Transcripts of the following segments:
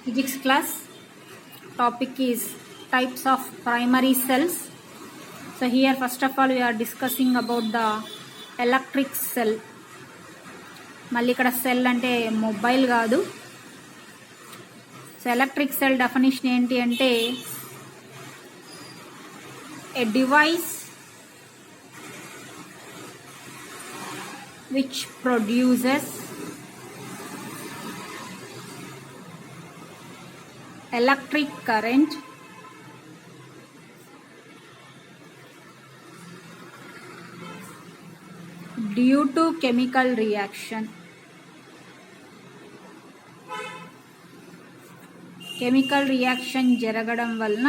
Physics class. Topic is types of primary cells. So here first of all we are discussing about the electric cell. మళ్ళీ ఇక్కడ cell అంటే mobile కాదు. So electric cell definition ఏంటి అంటే a device which produces electric current due to chemical reaction. Chemical reaction జరగడం వలన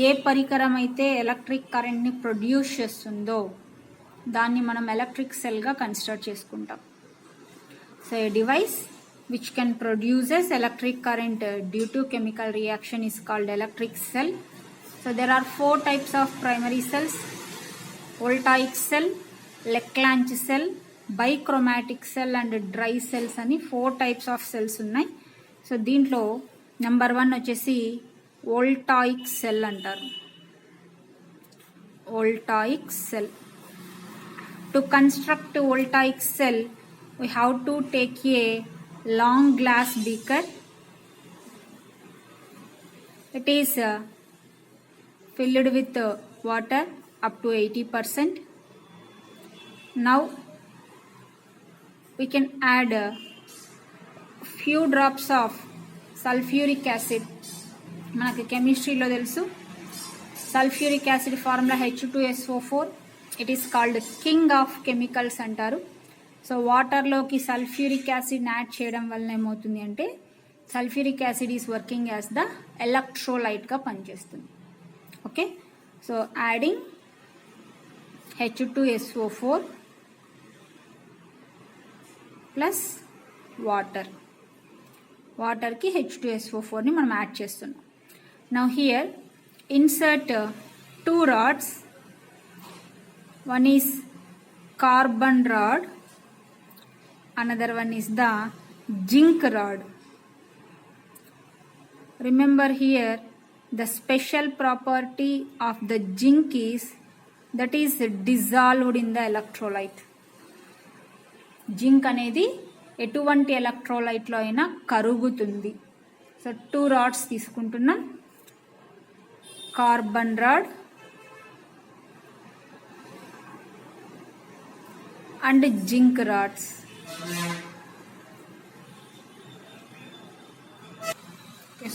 ఏ పరికరం అయితే ఎలక్ట్రిక్ కరెంట్ని ప్రొడ్యూస్ చేస్తుందో దాన్ని మనం ఎలక్ట్రిక్ సెల్గా కన్సిడర్ చేసుకుంటాం. So A device which can produces electric current due to chemical reaction is called electric cell. So there are four types of primary cells: voltaic cell, Leclanche cell, bichromatic cell and dry cells అని 4 types of cells ఉన్నాయి. So దీంట్లో number 1 వచ్చేసి voltaic cell అంటారు. voltaic cell. To construct voltaic cell we have to take a long glass beaker. It is filled with water up to 80%. Now we can add a few drops of sulfuric acid. మనకి కెమిస్ట్రీలో తెలుసు sulphuric acid formula H2SO4. It is called king of chemicals అంటారు. So వాటర్లోకి sulphuric acid add చేయడం వల్ల ఏమవుతుంది అంటే sulphuric acid is working as the ఎలక్ట్రోలైట్గా పనిచేస్తుంది. Okay, so adding H2SO4 plus వాటర్కి H2SO4ని మనం యాడ్ చేస్తున్నాం. Now here insert 2 rods. One is carbon rod, another one is the zinc rod. Remember here the special property of the zinc is that is dissolved in the electrolyte. Zinc అనేది ఎటువంటి ఎలక్ట్రోలైట్లో అయినా కరుగుతుంది. So 2 rods తీసుకుంటున్నాం, carbon rod and zinc rods.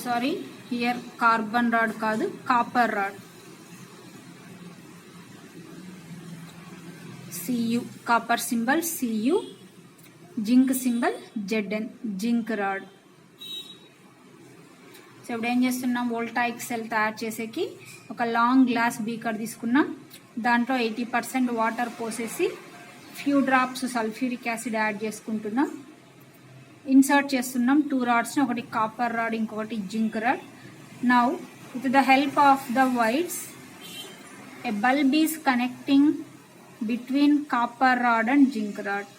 Sorry, here carbon rod కాదు, copper rod. Cu, copper symbol Cu, zinc symbol Zn, zinc rod. So ఇప్పుడు ఏం చేస్తున్నాం, వోల్టాయిక్ సెల్ తయారు చేసేకి ఒక లాంగ్ గ్లాస్ బీకర్ తీసుకున్నాం. దాంట్లో 80% వాటర్ పోసేసి few drops sulphuric acid add చేసుకుంటున్నాం. ఇన్సర్ట్ చేస్తున్నాం 2 rods, ఒకటి కాపర్ రాడ్, ఇంకొకటి zinc rod. Now with the help of the wires a bulb is connecting between copper rod and zinc rod.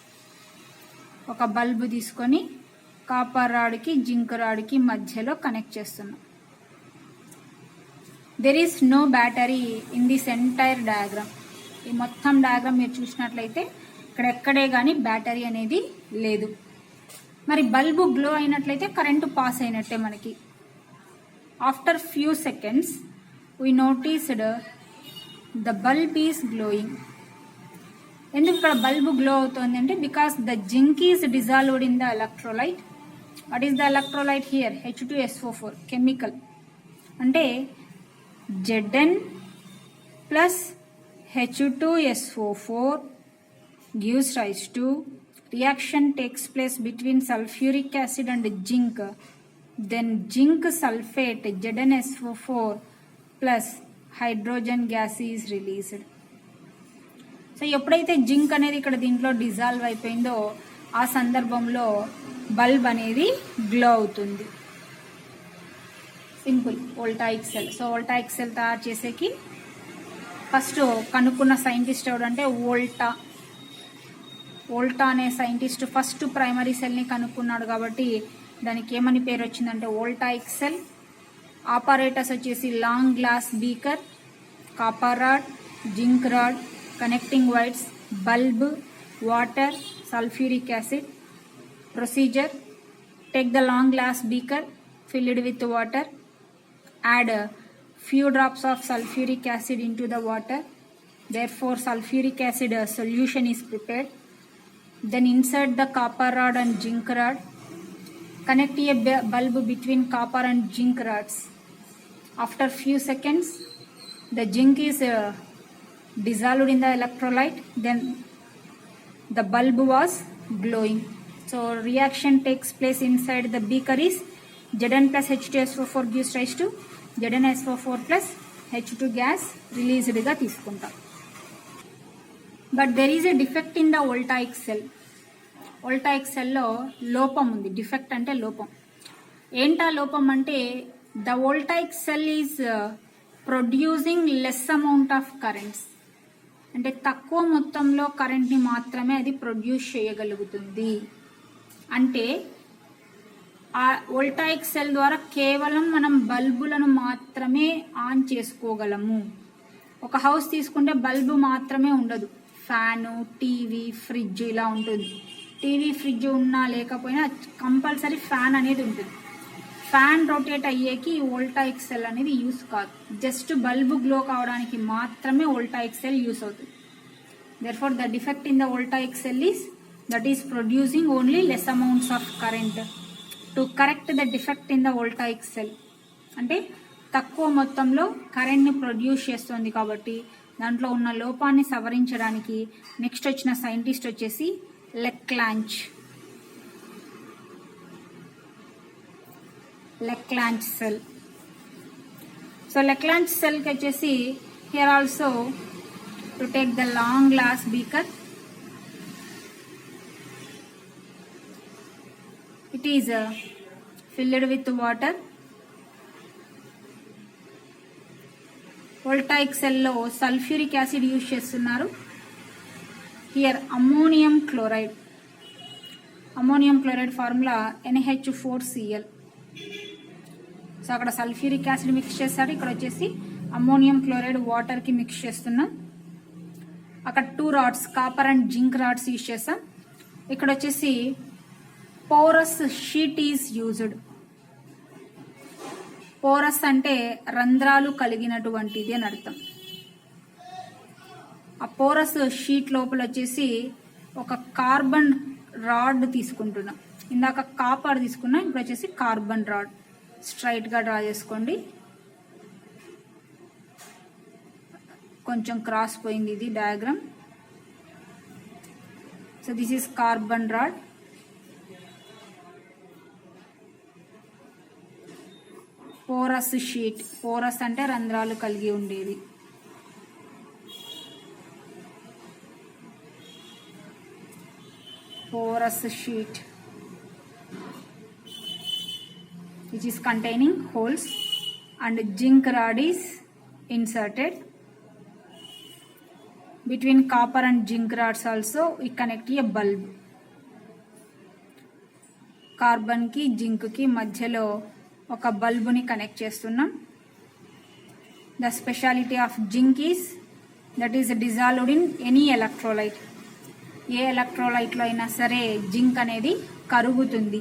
ఒక bulb తీసుకొని copper రాడ్కి zinc రాడ్కి మధ్యలో connect చేస్తున్నాం. There is no battery in this entire diagram. ఈ మొత్తం diagram మీరు చూసినట్లయితే ఇక్కడ ఎక్కడే కానీ బ్యాటరీ అనేది లేదు. మరి బల్బు గ్లో అయినట్లయితే కరెంటు పాస్ అయినట్టే మనకి. After few seconds we noticed the bulb is glowing. ఎందుకు ఇక్కడ బల్బు గ్లో అవుతుంది అంటే because the zinc is dissolved in the electrolyte. What is the electrolyte here? H2SO4 chemical. అంటే Zn plus H2SO4 gives rise to reaction takes place between sulfuric acid and zinc. Then zinc sulfate ZnSO4 plus hydrogen gas is released. So ఎప్పుడైతే zinc అనేది ఇక్కడ దీంట్లో dissolve అయిపోయిందో ఆ సందర్భంలో bulb అనేది glow అవుతుంది. Simple voltaic cell. So voltaic cell తయారు చేసేకి ఫస్ట్ కనుక్కున్న సైంటిస్ట్ ఎవడంటే వోల్టా అనే సైంటిస్ట్ ఫస్ట్ ప్రైమరీ సెల్ని కనుక్కున్నాడు. కాబట్టి దానికి ఏమని పేరు వచ్చిందంటే వోల్టాయిక్ సెల్. ఆపరేటర్స్ వచ్చేసి long glass beaker, copper rod, zinc rod, connecting wires, bulb, water, sulphuric acid. Procedure: take the long glass beaker, fill it with water, add a few drops of sulfuric acid into the water. Therefore sulfuric acid solution is prepared. Then insert the copper rod and zinc rod. Connect a bulb between copper and zinc rods. After few seconds the zinc is dissolved in the electrolyte, then the bulb was glowing. So reaction takes place inside the beaker is Zn plus H2SO4 gives rise to ZnSO4 plus H2 gas released గా తీసుకుంటాం. But there is a defect in the voltaic cell. Voltaic సెల్లో లోపం ఉంది. Defect అంటే లోపం. ఏంటా లోపం అంటే the voltaic cell is producing less amount of currents. అంటే తక్కువ మొత్తంలో కరెంట్ని మాత్రమే అది ప్రొడ్యూస్ చేయగలుగుతుంది. అంటే ఆ వోల్టాయిక్ సెల్ ద్వారా కేవలం మనం బల్బులను మాత్రమే ఆన్ చేసుకోగలము. ఒక హౌస్ తీసుకుంటే బల్బు మాత్రమే ఉండదు, ఫ్యాను, టీవీ, ఫ్రిడ్జ్ ఇలా ఉంటుంది. టీవీ, ఫ్రిడ్జ్ ఉన్నా లేకపోయినా కంపల్సరీ ఫ్యాన్ అనేది ఉంటుంది. ఫ్యాన్ రొటేట్ అయ్యేకి వోల్టాయిక్ సెల్ అనేది యూస్ కాదు. జస్ట్ బల్బు గ్లో కావడానికి మాత్రమే వోల్టాయిక్ సెల్ యూస్ అవుతుంది. therefore the defect in the voltaic cell is that is producing only less amounts of current. To correct the defect in the voltaic cell అంటే తక్కువ మొత్తంలో కరెంట్ని produce చేస్తుంది కాబట్టి దాంట్లో ఉన్న లోపాన్ని సవరించడానికి నెక్స్ట్ వచ్చిన సైంటిస్ట్ వచ్చేసి లెక్లాంచ్ సెల్. సో లెక్లాంచ్ సెల్కి వచ్చేసి here also to take the long glass beaker, it is filled with water. Voltaic సెల్లో సల్ఫ్యూరిక్ యాసిడ్ యూజ్ చేస్తున్నారు. Here ammonium chloride formula NH4Cl. So అక్కడ సల్ఫ్యూరిక్ యాసిడ్ మిక్స్ చేస్తారు, ఇక్కడ వచ్చేసి అమ్మోనియం క్లోరైడ్ వాటర్కి mix చేస్తున్నాం. అక్కడ 2 rods copper and zinc rods use చేస్తాం. ఇక్కడ వచ్చేసి porous sheet is used. Porous అంటే రంధ్రాలు కలిగినటువంటిది అని అర్థం. ఆ పోరస్ షీట్ లోపల వచ్చేసి ఒక కార్బన్ రాడ్ తీసుకుంటున్నాం. ఇందాక కాపర్ తీసుకున్నాం, ఇప్పుడు వచ్చేసి కార్బన్ రాడ్. స్ట్రైట్గా డ్రా చేసుకోండి. కొంచెం క్రాస్ పోయింది ఇది diagram. So this is carbon rod. Porous sheet, porous అంటే రంధ్రాలు కలిగి ఉండేది. porous sheet which is containing holes and zinc rod is inserted. Between copper and zinc rods also we connect a bulb. Carbon కి zinc కి మధ్యలో ఒక bulb ని connect చేస్తున్నాం. The speciality of zinc is that is dissolved in any electrolyte. A electrolyte లో అయినా సరే zinc అనేది కరుగుతుంది.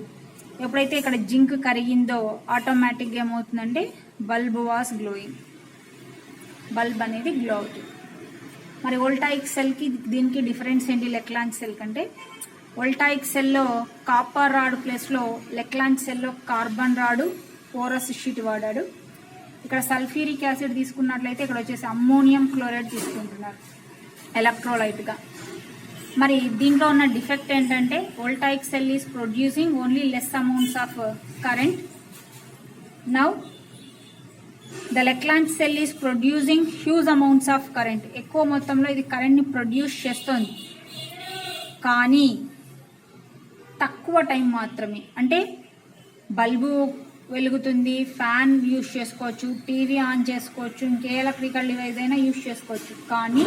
ఎప్పుడైతే ఇక్కడ జింక్ కరిగిందో ఆటోమేటిక్గా ఏమవుతుందంటే బల్బ్ వాస్ గ్లోయింగ్, బల్బ్ అనేది గ్లో అవుతుంది. మరి వోల్టాయిక్ సెల్కి దీనికి డిఫరెన్స్ ఏంటి లెక్లాంచ్ సెల్ కంటే? వోల్టాయిక్ సెల్లో కాపర్ రాడ్ ప్లేస్లో లెక్లాంచ్ సెల్లో కార్బన్ రాడు పోరస్ షీట్ వాడాడు. ఇక్కడ సల్ఫ్యూరిక్ యాసిడ్ తీసుకున్నట్లయితే ఇక్కడ వచ్చేసి అమ్మోనియం క్లోరైడ్ తీసుకుంటున్నారు ఎలక్ట్రోలైట్గా. మరి దీంట్లో ఉన్న డిఫెక్ట్ ఏంటంటే voltaic cell is producing only less amounts of current. Now the Leclanche cell is producing huge amounts of current. ఎక్కువ మొత్తంలో ఇది కరెంట్ని ప్రొడ్యూస్ చేస్తుంది, కానీ తక్కువ టైం మాత్రమే. అంటే బల్బు వెలుగుతుంది, ఫ్యాన్ యూజ్ చేసుకోవచ్చు, టీవీ ఆన్ చేసుకోవచ్చు, ఇంకే ఎలక్ట్రికల్ డివైస్ అయినా యూజ్ చేసుకోవచ్చు, కానీ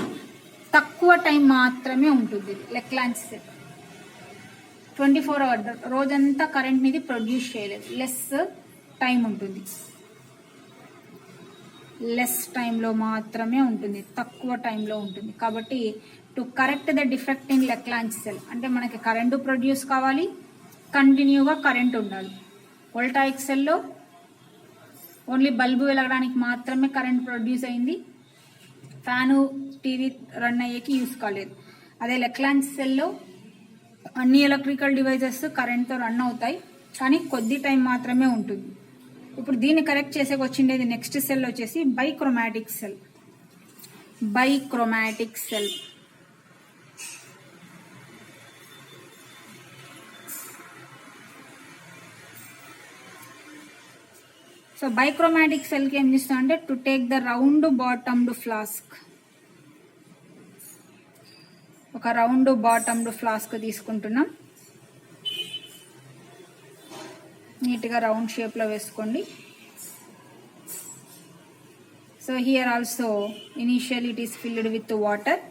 తక్కువ టైం మాత్రమే ఉంటుంది లెక్లాంచ్ సెల్. 24 అవర్ రోజంతా కరెంట్ ఇది ప్రొడ్యూస్ చేయలేదు, లెస్ టైం ఉంటుంది, లెస్ టైంలో మాత్రమే ఉంటుంది, తక్కువ టైంలో ఉంటుంది. కాబట్టి to correct the defect in Leclanche cell అంటే మనకి కరెంటు ప్రొడ్యూస్ కావాలి, కంటిన్యూగా కరెంట్ ఉండాలి. వోల్టాయిక్ సెల్లో ఓన్లీ బల్బు వెలగడానికి మాత్రమే కరెంట్ ప్రొడ్యూస్ అయింది, ఫ్యాను టీవీ రన్ అయ్యేకి యూస్ కాలేదు. అదే లెక్లాంజ్ సెల్లో అన్ని ఎలక్ట్రికల్ డివైజెస్ కరెంట్తో రన్ అవుతాయి, కానీ కొద్ది టైం మాత్రమే ఉంటుంది. ఇప్పుడు దీన్ని కరెక్ట్ చేసేకి వచ్చిండేది నెక్స్ట్ సెల్ వచ్చేసి బైక్రోమాటిక్ సెల్. బైక్రోమాటిక్ సెల్ సో బైక్రోమాటిక్ సెల్కి ఏం చేస్తాం అంటే to take the round bottomed flask, ఒక రౌండ్ బాటమ్డ్ ఫ్లాస్క్ తీసుకుంటున్నాం. నీట్గా రౌండ్ షేప్లో వేసుకోండి. So here also initial it is filled with water,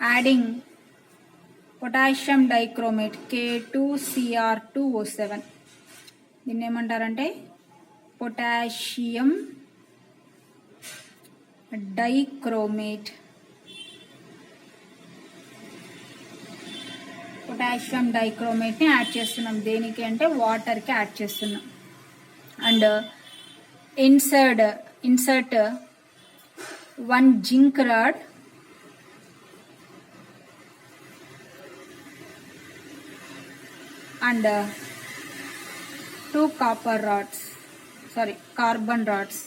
adding potassium dichromate K2Cr2O7. దీన్ని ఏమంటారంటే పొటాషియం డైక్రోమేట్. పొటాషియం డైక్రోమేట్ని యాడ్ చేస్తున్నాం. దేనికి అంటే వాటర్కి యాడ్ చేస్తున్నాం. And insert 1 zinc rod and 2 carbon rods.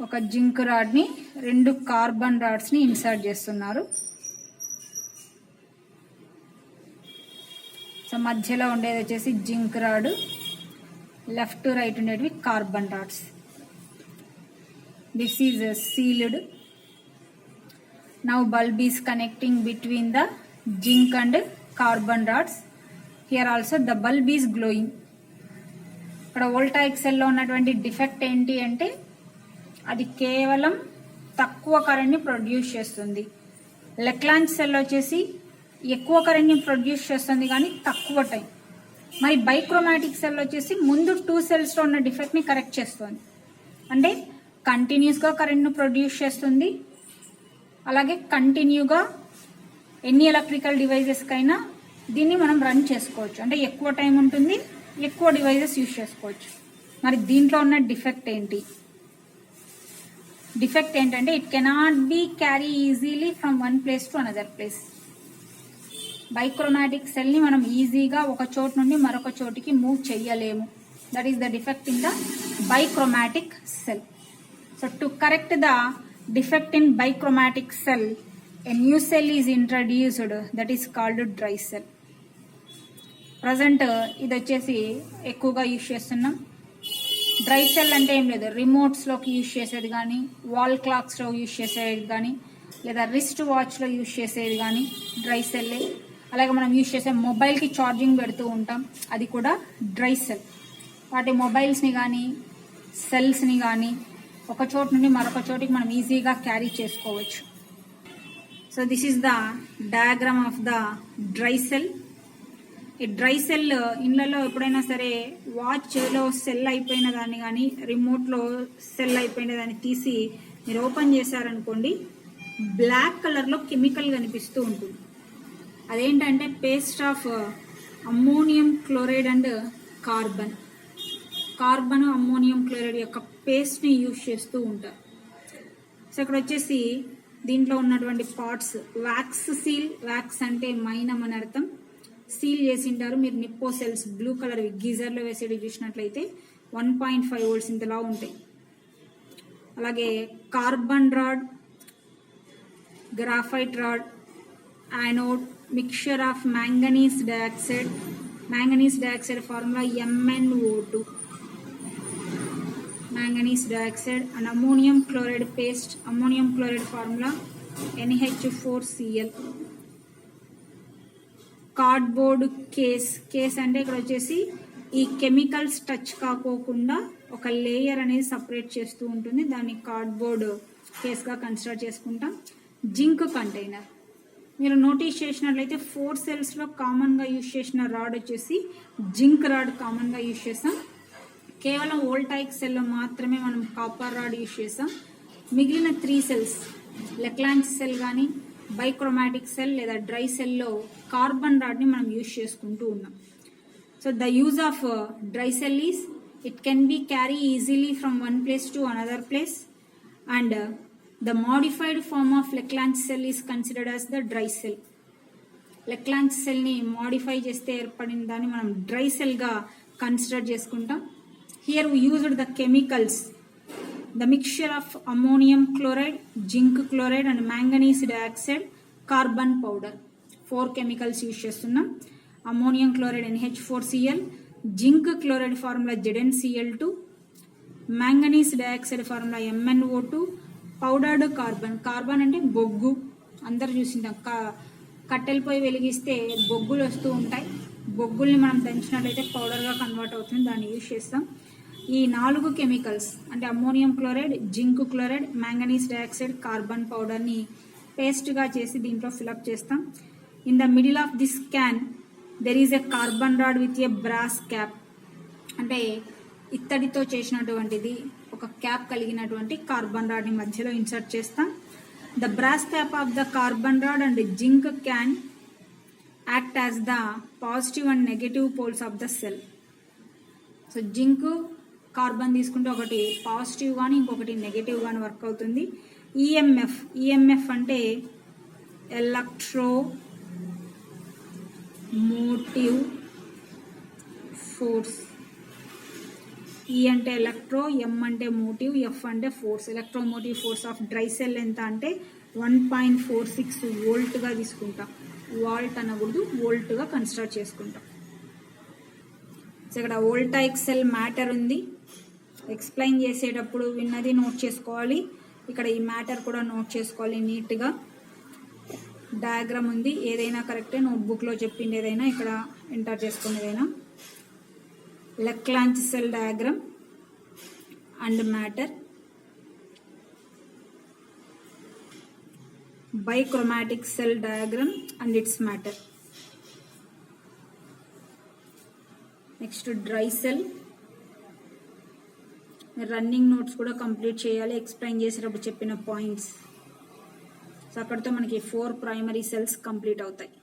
ఒక జింక్ రాడ్ని 2 కార్బన్ రాడ్స్ని ఇన్సర్ట్ చేస్తున్నారు. సో మధ్యలో ఉండేది వచ్చేసి జింక్ రాడ్, లెఫ్ట్ రైట్ ఉండేటివి carbon rods. This is sealed. Now bulb is connecting between the zinc and carbon rods. Here also the bulb is glowing. ఇక్కడ voltaic సెల్లో ఉన్నటువంటి defect ఏంటి అంటే అది కేవలం తక్కువ కరెంట్ని ప్రొడ్యూస్ చేస్తుంది. లెక్లాంజ్ సెల్ వచ్చేసి ఎక్కువ కరెంట్ని ప్రొడ్యూస్ చేస్తుంది కానీ తక్కువ టైం. మరి బైక్రోమాటిక్ సెల్ వచ్చేసి ముందు 2 సెల్స్లో ఉన్న డిఫెక్ట్ని కరెక్ట్ చేస్తుంది. అంటే కంటిన్యూస్గా కరెంట్ను ప్రొడ్యూస్ చేస్తుంది, అలాగే కంటిన్యూగా ఎన్ని ఎలక్ట్రికల్ డివైజెస్కైనా దీన్ని మనం రన్ చేసుకోవచ్చు. అంటే ఎక్కువ టైం ఉంటుంది, ఎక్కువ డివైజెస్ యూజ్ చేసుకోవచ్చు. మరి దీంట్లో ఉన్న డిఫెక్ట్ ఏంటి? డిఫెక్ట్ ఏంటంటే it cannot be carry easily from one place to another place. Bichromatic సెల్ని మనం ఈజీగా ఒక చోటు నుండి మరొక చోటికి మూవ్ చేయలేము. That is the defect in the bichromatic cell. So to correct the defect in bichromatic cell, a new cell is introduced that is called dry cell. Present ఇది వచ్చేసి ఎక్కువగా యూజ్ చేస్తున్నాం. డ్రై సెల్ అంటే ఏం లేదు, రిమోట్స్లోకి use చేసేది కానీ, wall క్లాక్స్లో use చేసేది కానీ, లేదా రిస్ట్ వాచ్లో యూజ్ చేసేది కానీ డ్రై సెల్లే. అలాగే మనం యూజ్ చేసే మొబైల్కి ఛార్జింగ్ పెడుతూ ఉంటాం, అది కూడా డ్రై సెల్. వాటి మొబైల్స్ని కానీ సెల్స్ని కానీ ఒక చోటు నుండి మరొక చోటికి మనం ఈజీగా క్యారీ చేసుకోవచ్చు. So this is the diagram of the dry cell. ఈ డ్రై సెల్ ఇళ్ళలో ఎప్పుడైనా సరే వాచ్లో సెల్ అయిపోయిన దాన్ని కానీ రిమోట్లో సెల్ అయిపోయిన దాన్ని తీసి మీరు ఓపెన్ చేశారనుకోండి, బ్లాక్ కలర్లో కెమికల్ కనిపిస్తూ ఉంటుంది. అదేంటంటే paste of ammonium chloride and carbon ammonium chloride యొక్క పేస్ట్ని యూజ్ చేస్తూ ఉంటారు. సో ఇక్కడ వచ్చేసి దీంట్లో ఉన్నటువంటి పార్ట్స్ వ్యాక్స్ సీల్, వ్యాక్స్ అంటే మైనం అని అర్థం, సీల్ చేసి ఉంటారు. మీరు నిప్పో సెల్స్ బ్లూ కలర్ గీజర్లో వేసేది చూసినట్లయితే 1.5 volts ఇంతలా ఉంటాయి. అలాగే carbon rod, graphite rod, anode, mixture of manganese dioxide formula MnO2, manganese dioxide, and ammonium chloride paste, ammonium chloride formula NH4Cl. Cardboard case అంటే ఇక్కడ వచ్చేసి ఈ కెమికల్స్ టచ్ కాకోకుండా ఒక లేయర్ అనేది సపరేట్ చేస్తూ ఉంటుంది. దాన్ని కార్డ్బోర్డ్ కేస్గా కన్సిడర్ చేసుకుంటాం. జింక్ కంటైనర్ మీరు నోటీస్ చేసినట్లయితే 4 సెల్స్లో కామన్గా యూజ్ చేసిన రాడ్ వచ్చేసి జింక్ రాడ్ కామన్గా యూజ్ చేస్తాం. కేవలం వోల్టాయిక్ సెల్లో మాత్రమే మనం కాపర్ రాడ్ యూజ్ చేస్తాం. మిగిలిన 3 సెల్స్ లెక్లాంచ్ సెల్ కానీ బైక్రోమాటిక్ సెల్ లేదా డ్రై సెల్లో కార్బన్ రాడ్ని మనం యూజ్ చేసుకుంటూ ఉన్నాం. So the use of dry cell is it can be carry easily from one place to another place and the modified form of Leclanche cell is considered as the dry cell. Leclanche cell ni modify చేస్తే ఏర్పడిన దాన్ని మనం dry cell గా consider చేసుకుంటాం. Here we used the chemicals, the mixture of ammonium chloride, zinc chloride and manganese dioxide, carbon powder. 4 chemicals use చేస్తున్నాం. Ammonium chloride NH4Cl, zinc chloride formula ZnCl2, manganese dioxide formula MnO2, powdered carbon అంటే బొగ్గు. అందరు చూసింటాం, కట్టెలు పోయి వెలిగిస్తే బొగ్గులు వస్తూ ఉంటాయి. బొగ్గుల్ని మనం దంచినట్లయితే పౌడర్గా కన్వర్ట్ అవుతుంది, దాన్ని యూజ్ చేస్తాం. ఈ 4 కెమికల్స్ అంటే ammonium chloride, zinc chloride, manganese dioxide, carbon పౌడర్ని పేస్ట్గా చేసి దీంట్లో ఫిలప్ చేస్తాం. In the middle of this can there is a carbon rod with a brass cap. అంటే ఇత్తడితో చేసినటువంటిది ఒక క్యాప్ కలిగినటువంటి కార్బన్ రాడ్ ని మధ్యలో ఇన్సర్ట్ చేస్తాం. The brass cap of the carbon rod and zinc can act as the positive and negative poles of the cell. So zinc carbon తీసుకుంటే ఒకటి positive కానీ ఇంకొకటి నెగటివ్ కానీ వర్క్ అవుతుంది. ఈఎంఎఫ్ అంటే ఎలక్ట్రో మోటివ్ ఫోర్స్. ఈ అంటే ఎలక్ట్రో, ఎం అంటే మోటివ్, ఎఫ్ అంటే force. Electromotive force of dry cell ఎంత అంటే 1.46 వోల్ట్గా తీసుకుంటాం. వాల్ట్ అనకూడదు, వోల్ట్గా కన్సిడర్ చేసుకుంటాం. సో ఇక్కడ వోల్టాయిక్ సెల్ మ్యాటర్ ఉంది. ఎక్స్ప్లెయిన్ చేసేటప్పుడు విన్నది నోట్ చేసుకోవాలి. ఇక్కడ ఈ మ్యాటర్ కూడా నోట్ చేసుకోవాలి నీట్గా. డయాగ్రామ్ ఉంది, ఏదైనా కరెక్టే. నోట్బుక్లో చెప్పింది ఏదైనా ఇక్కడ enter చేసుకునేదైనా. Leclanche cell diagram and matter, bichromatic cell diagram and its matter. Next dry cell. Running notes కూడా కంప్లీట్ చేయాలి, ఎక్స్ప్లెయిన్ చేసేటప్పుడు చెప్పిన పాయింట్స్. సో అక్కడితో మనకి 4 ప్రైమరీ సెల్స్ కంప్లీట్ అవుతాయి.